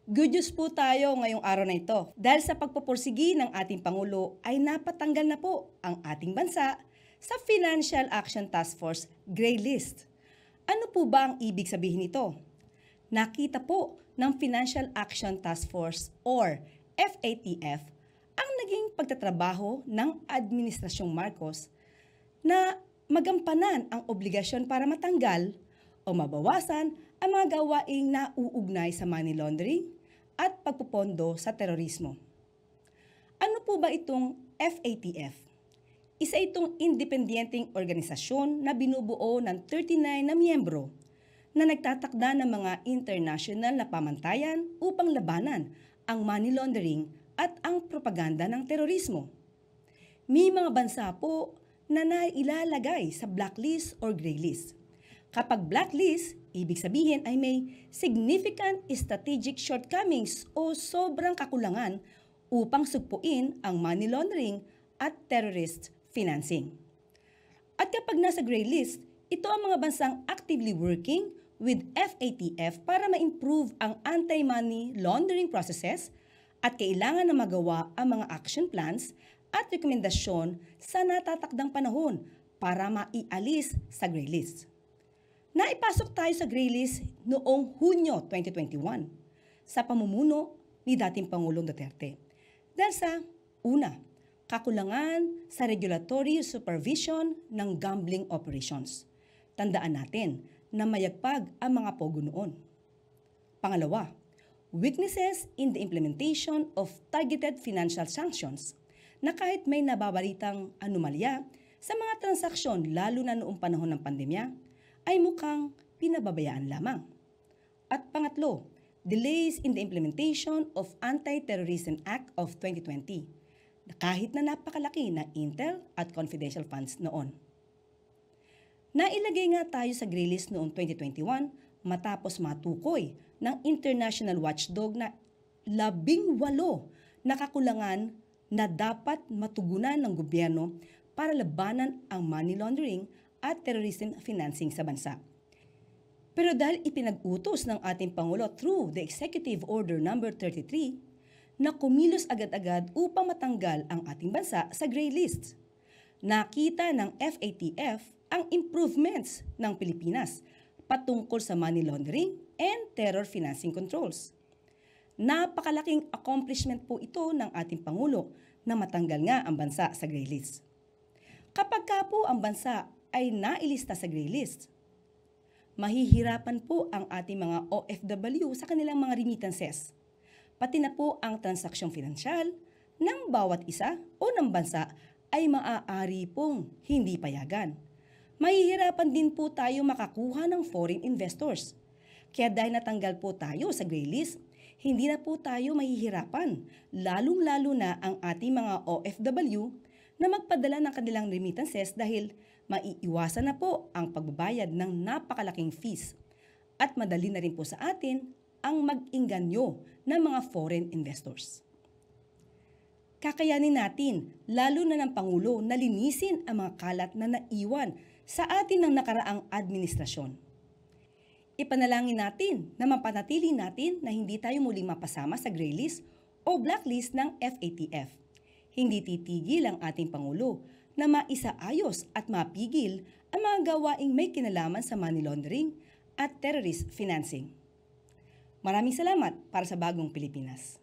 Good news po tayo ngayong araw na ito. Dahil sa pagpupursigi ng ating Pangulo ay napatanggal na po ang ating bansa sa Financial Action Task Force Gray List. Ano po ba ang ibig sabihin nito? Nakita po ng Financial Action Task Force or FATF ang naging pagtatrabaho ng Administrasyong Marcos na magampanan ang obligasyon para matanggal o mabawasan ang mga gawaing nauugnay sa money laundering at pagpupondo sa terorismo. Ano po ba itong FATF? Isa itong independenteng organisasyon na binubuo ng 39 na miyembro na nagtatakda ng mga international na pamantayan upang labanan ang money laundering at ang propaganda ng terorismo. May mga bansa po na nailalagay sa blacklist or gray list. Kapag blacklist, ibig sabihin ay may significant strategic shortcomings o sobrang kakulangan upang sugpuin ang money laundering at terrorist financing. At kapag nasa gray list, ito ang mga bansang actively working with FATF para ma-improve ang anti-money laundering processes at kailangan na magawa ang mga action plans at rekomendasyon sa natatakdang panahon para maialis sa gray list. Naipasok tayo sa gray list noong Hunyo 2021 sa pamumuno ni dating Pangulong Duterte. Dahil sa una, kakulangan sa regulatory supervision ng gambling operations. Tandaan natin na mayagpag ang mga pogo noon. Pangalawa, weaknesses in the implementation of targeted financial sanctions na kahit may nababalitang anomalya sa mga transaksyon lalo na noong panahon ng pandemya, ay mukhang pinababayaan lamang. At pangatlo, delays in the implementation of Anti-Terrorism Act of 2020 na kahit na napakalaki na intel at confidential funds noon. Nailagay nga tayo sa gray list noong 2021 matapos matukoy ng international watchdog na 18 na kakulangan na dapat matugunan ng gobyerno para labanan ang money laundering at terrorism financing sa bansa. Pero dahil ipinag-utos ng ating Pangulo through the Executive Order No. 33 na kumilos agad-agad upang matanggal ang ating bansa sa gray list, nakita ng FATF ang improvements ng Pilipinas patungkol sa money laundering and terror financing controls. Napakalaking accomplishment po ito ng ating Pangulo na matanggal nga ang bansa sa gray list. Kapag ka po ang bansa ay nailista sa gray list, mahihirapan po ang ating mga OFW sa kanilang mga remittances, pati na po ang transaksyon pinansyal ng bawat isa o ng bansa ay maaari pong hindi payagan. Mahihirapan din po tayo makakuha ng foreign investors. Kaya dahil natanggal po tayo sa gray list, hindi na po tayo mahihirapan, lalong-lalo na ang ating mga OFW na magpadala ng kanilang remittances dahil maiiwasan na po ang pagbabayad ng napakalaking fees at madali na rin po sa atin ang mag-inganyo ng mga foreign investors. Kakayanin natin, lalo na ng Pangulo, na linisin ang mga kalat na naiwan sa atin ng nakaraang administrasyon. Ipanalangin natin na mapanatili natin na hindi tayo muling mapasama sa gray list o blacklist ng FATF. Hindi titigil ang ating Pangulo na maisaayos at mapigil ang mga gawaing may kinalaman sa money laundering at terrorist financing. Maraming salamat para sa Bagong Pilipinas.